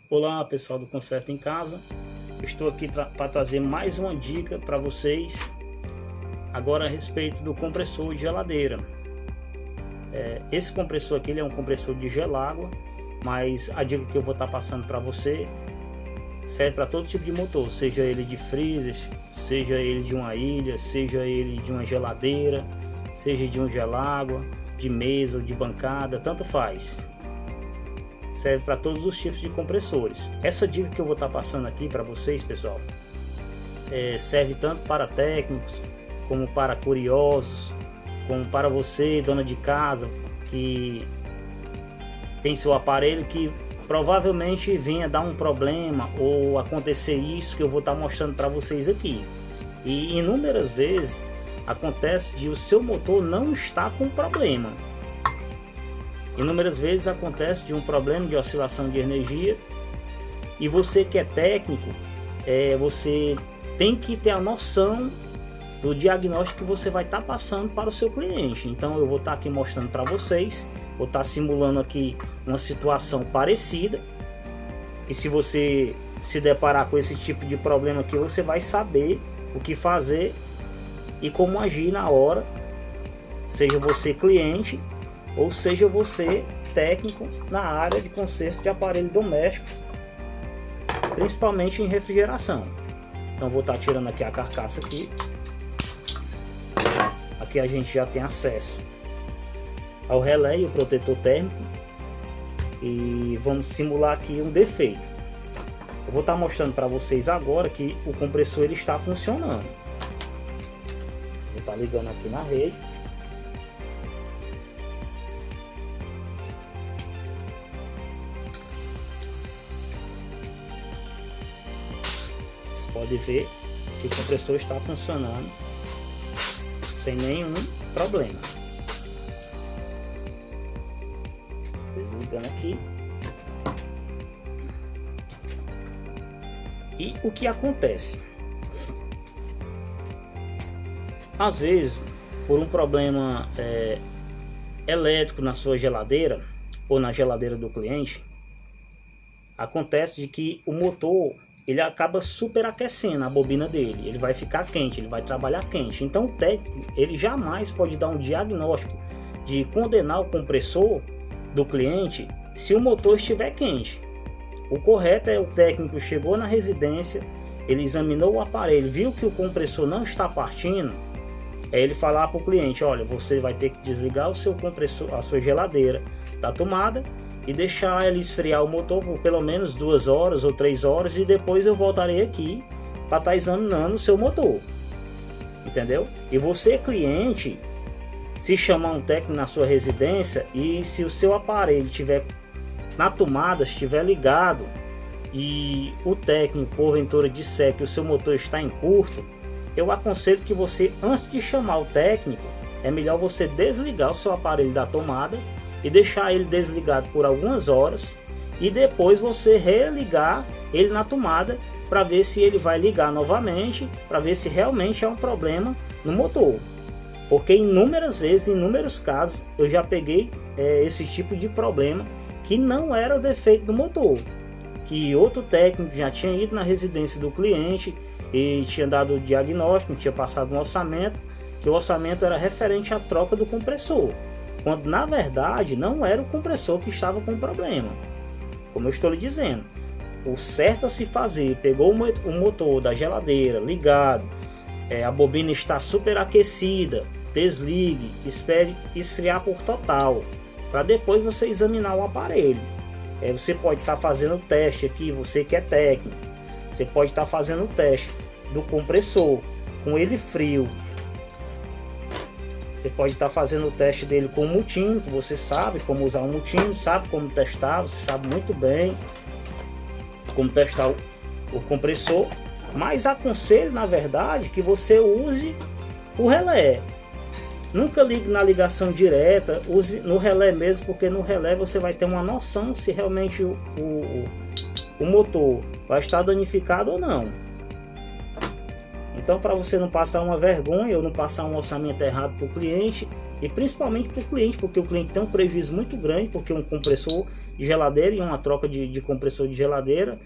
Olá pessoal do Conserto em Casa, estou aqui para trazer mais uma dica para vocês agora a respeito do compressor de geladeira. Esse compressor aqui ele é um compressor de gelágua, mas a dica que eu vou estar passando para você serve para todo tipo de motor, seja ele de freezer, seja ele de uma ilha, seja ele de uma geladeira, seja de um gelágua, de mesa ou de bancada, tanto faz. Serve para todos os tipos de compressores. Essa dica que eu vou estar passando aqui para vocês, pessoal, serve tanto para técnicos, como para curiosos, como para você, dona de casa, que tem seu aparelho que provavelmente venha dar um problema ou acontecer isso que eu vou estar mostrando para vocês aqui. E inúmeras vezes acontece de o seu motor não estar com problema. Inúmeras vezes acontece de um problema de oscilação de energia e você que é técnico, você tem que ter a noção do diagnóstico que você vai estar passando para o seu cliente. Então eu vou estar aqui mostrando para vocês, vou estar simulando aqui uma situação parecida, e se você se deparar com esse tipo de problema aqui, você vai saber o que fazer e como agir na hora, seja você cliente ou seja você técnico na área de conserto de aparelho doméstico, principalmente em refrigeração. Então vou estar tirando aqui a carcaça aqui. Aqui a gente já tem acesso ao relé e o protetor térmico, e vamos simular aqui um defeito. Eu vou estar mostrando para vocês agora que o compressor ele está funcionando. Vou estar ligando aqui na rede. Pode ver que o compressor está funcionando sem nenhum problema. Desligando aqui. E o que acontece? Às vezes, por um problema elétrico na sua geladeira ou na geladeira do cliente, acontece de que o motor ele acaba superaquecendo a bobina dele, ele vai ficar quente, ele vai trabalhar quente. Então o técnico ele jamais pode dar um diagnóstico de condenar o compressor do cliente se o motor estiver quente. O correto é o técnico chegou na residência, ele examinou o aparelho, viu que o compressor não está partindo, é ele falar para o cliente: olha, você vai ter que desligar o seu compressor, a sua geladeira da tomada, e deixar ele esfriar o motor por pelo menos 2 horas ou 3 horas, e depois eu voltarei aqui para estar examinando o seu motor, entendeu? E você cliente, se chamar um técnico na sua residência e se o seu aparelho estiver na tomada, estiver ligado, e o técnico porventura disser que o seu motor está em curto, eu aconselho que você, antes de chamar o técnico, é melhor você desligar o seu aparelho da tomada e deixar ele desligado por algumas horas, e depois você religar ele na tomada para ver se ele vai ligar novamente, para ver se realmente é um problema no motor. Porque inúmeras vezes, em inúmeros casos, eu já peguei esse tipo de problema que não era o defeito do motor, que outro técnico já tinha ido na residência do cliente e tinha dado o diagnóstico, tinha passado um orçamento, que o orçamento era referente à troca do compressor, quando na verdade não era o compressor que estava com problema. Como eu estou lhe dizendo, o certo a se fazer: pegou o motor da geladeira ligado, a bobina está superaquecida, desligue, espere esfriar por total, para depois você examinar o aparelho. Você pode estar fazendo o teste aqui, você que é técnico, você pode estar fazendo o teste do compressor com ele frio. Você pode estar fazendo o teste dele com o multímetro, você sabe como usar o multímetro, sabe como testar, você sabe muito bem como testar o compressor, mas aconselho na verdade que você use o relé. Nunca ligue na ligação direta, use no relé mesmo, porque no relé você vai ter uma noção se realmente o motor vai estar danificado ou não. Então, para você não passar uma vergonha ou não passar um orçamento errado para o cliente, e principalmente para o cliente, porque o cliente tem um prejuízo muito grande, porque um compressor de geladeira e uma troca de compressor de geladeira,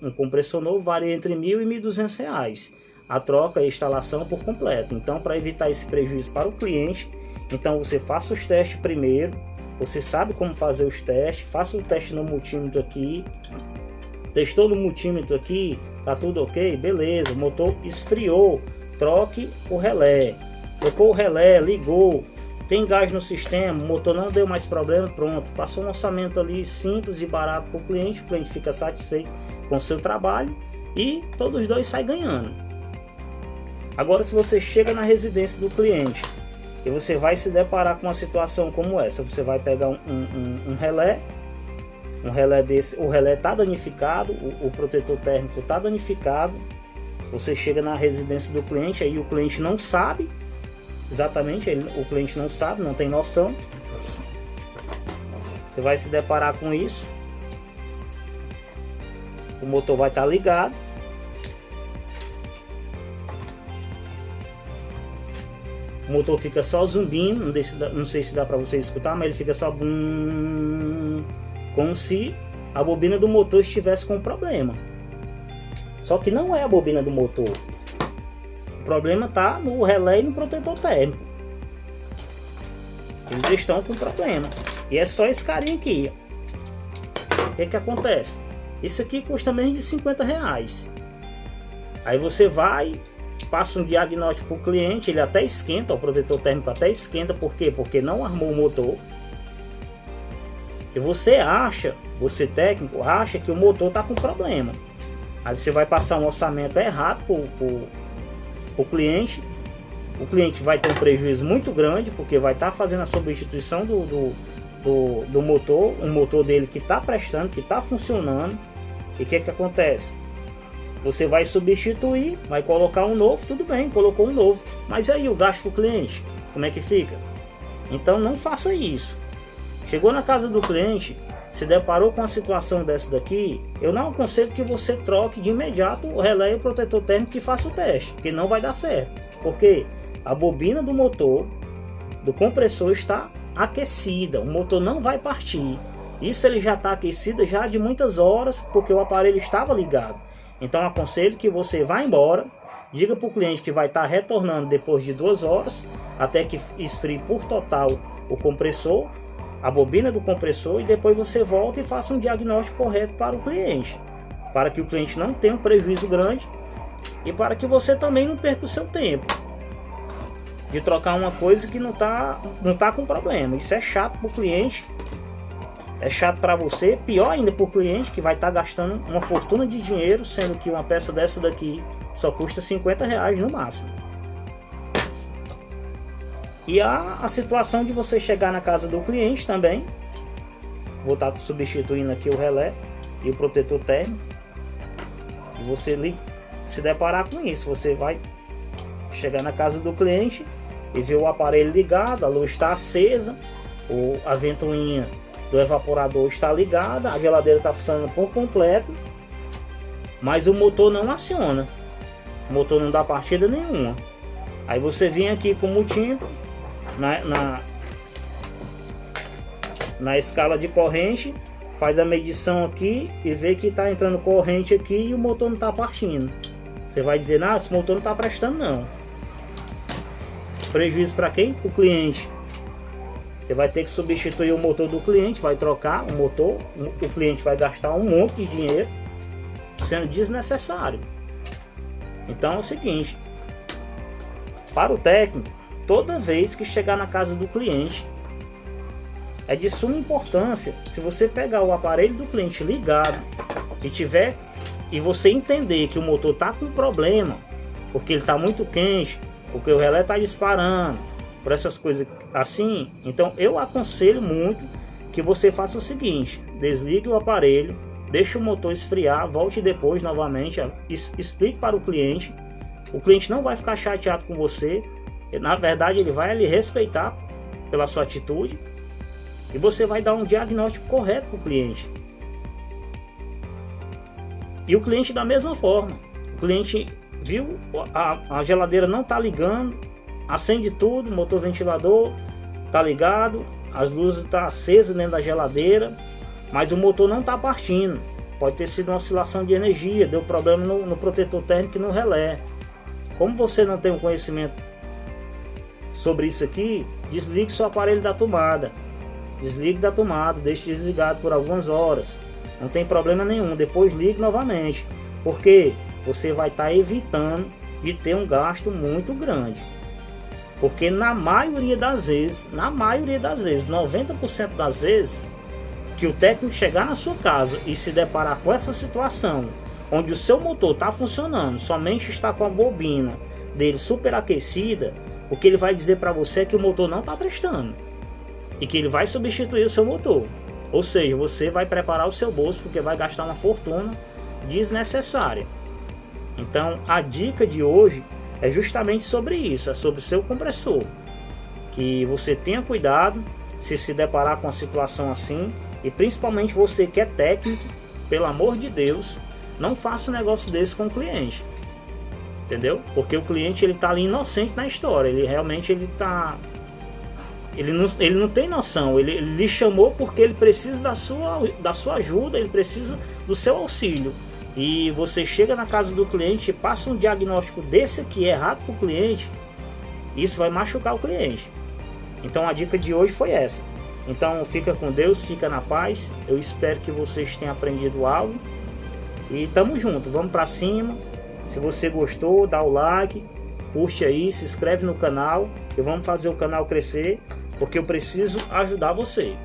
um compressor novo varia entre R$1.000 e R$1.200, a troca e a instalação por completo. Então, para evitar esse prejuízo para o cliente, então você faça os testes primeiro, você sabe como fazer os testes, faça o teste no multímetro aqui, testou no multímetro aqui, tá tudo ok, beleza, o motor esfriou, troque o relé, trocou o relé, ligou, tem gás no sistema, o motor não deu mais problema, pronto, passou um orçamento ali simples e barato para o cliente fica satisfeito com o seu trabalho e todos os dois saem ganhando. Agora, se você chega na residência do cliente e você vai se deparar com uma situação como essa, você vai pegar um relé desse, o relé está danificado, o protetor térmico está danificado, você chega na residência do cliente, aí o cliente não sabe exatamente, o cliente não sabe, não tem noção, você vai se deparar com isso, o motor vai estar ligado, o motor fica só zumbindo, não sei se dá para você escutar, mas ele fica só como se a bobina do motor estivesse com problema. Só que não é a bobina do motor. O problema está no relé e no protetor térmico. Eles estão com problema. E é só esse carinha aqui. O que acontece? Isso aqui custa menos de R$50. Aí você vai, passa um diagnóstico para o cliente, ele até esquenta, o protetor térmico até esquenta. Por quê? Porque não armou o motor. E você técnico, acha que o motor está com problema. Aí você vai passar um orçamento errado para o cliente. O cliente vai ter um prejuízo muito grande, porque vai estar fazendo a substituição do motor, um motor dele que está prestando, que está funcionando. E o que acontece? Você vai substituir, vai colocar um novo, tudo bem, colocou um novo. Mas aí o gasto para o cliente, como é que fica? Então não faça isso. Chegou na casa do cliente, se deparou com uma situação dessa daqui, eu não aconselho que você troque de imediato o relé e o protetor térmico e faça o teste, porque não vai dar certo. Porque a bobina do motor, do compressor, está aquecida, o motor não vai partir. Isso ele já está aquecido já de muitas horas, porque o aparelho estava ligado. Então aconselho que você vá embora, diga para o cliente que vai estar retornando depois de 2 horas, até que esfrie por total o compressor, a bobina do compressor, e depois você volta e faça um diagnóstico correto para o cliente, para que o cliente não tenha um prejuízo grande e para que você também não perca o seu tempo de trocar uma coisa que não tá com problema. Isso é chato para o cliente, é chato para você, pior ainda para o cliente, que vai estar gastando uma fortuna de dinheiro, sendo que uma peça dessa daqui só custa R$50 no máximo. E a situação de você chegar na casa do cliente também, vou estar substituindo aqui o relé e o protetor térmico, e você se deparar com isso. Você vai chegar na casa do cliente e ver o aparelho ligado, a luz está acesa, a ventoinha do evaporador está ligada, a geladeira está funcionando por completo, mas o motor não aciona, o motor não dá partida nenhuma. Aí você vem aqui com o multímetro na escala de corrente, faz a medição aqui e vê que está entrando corrente aqui e o motor não está partindo. Você vai dizer, não, esse motor não está prestando não. Prejuízo para quem? O cliente. Você vai ter que substituir o motor do cliente, vai trocar o motor, o cliente vai gastar um monte de dinheiro, sendo desnecessário. Então é o seguinte, para o técnico, toda vez que chegar na casa do cliente, é de suma importância, se você pegar o aparelho do cliente ligado e você entender que o motor está com problema, porque ele está muito quente, porque o relé está disparando, por essas coisas assim, então eu aconselho muito que você faça o seguinte: desligue o aparelho, deixe o motor esfriar, volte depois novamente, explique para o cliente não vai ficar chateado com você, na verdade ele vai lhe respeitar pela sua atitude, e você vai dar um diagnóstico correto para o cliente. E o cliente da mesma forma, o cliente viu a geladeira não está ligando, acende tudo, motor ventilador tá ligado, as luzes tá acesas dentro da geladeira, mas o motor não tá partindo. Pode ter sido uma oscilação de energia, deu problema no protetor térmico e no relé. Como você não tem um conhecimento sobre isso aqui, desligue seu aparelho da tomada. Desligue da tomada, deixe desligado por algumas horas. Não tem problema nenhum, depois ligue novamente. Porque você vai estar evitando de ter um gasto muito grande. Porque na maioria das vezes, 90% das vezes, que o técnico chegar na sua casa e se deparar com essa situação, onde o seu motor está funcionando, somente está com a bobina dele superaquecida, o que ele vai dizer para você é que o motor não está prestando e que ele vai substituir o seu motor. Ou seja, você vai preparar o seu bolso porque vai gastar uma fortuna desnecessária. Então a dica de hoje é justamente sobre isso, é sobre o seu compressor. Que você tenha cuidado se deparar com uma situação assim, e principalmente você que é técnico, pelo amor de Deus, não faça um negócio desse com o cliente. Entendeu? Porque o cliente ele tá ali inocente na história, ele realmente ele não tem noção, ele lhe chamou porque ele precisa da sua ajuda, ele precisa do seu auxílio. E você chega na casa do cliente e passa um diagnóstico desse aqui errado para o cliente, isso vai machucar o cliente. Então a dica de hoje foi essa. Então fica com Deus, fica na paz. Eu espero que vocês tenham aprendido algo. E tamo junto, vamos para cima. Se você gostou, dá o like, curte aí, se inscreve no canal. E vamos fazer o canal crescer, porque eu preciso ajudar você.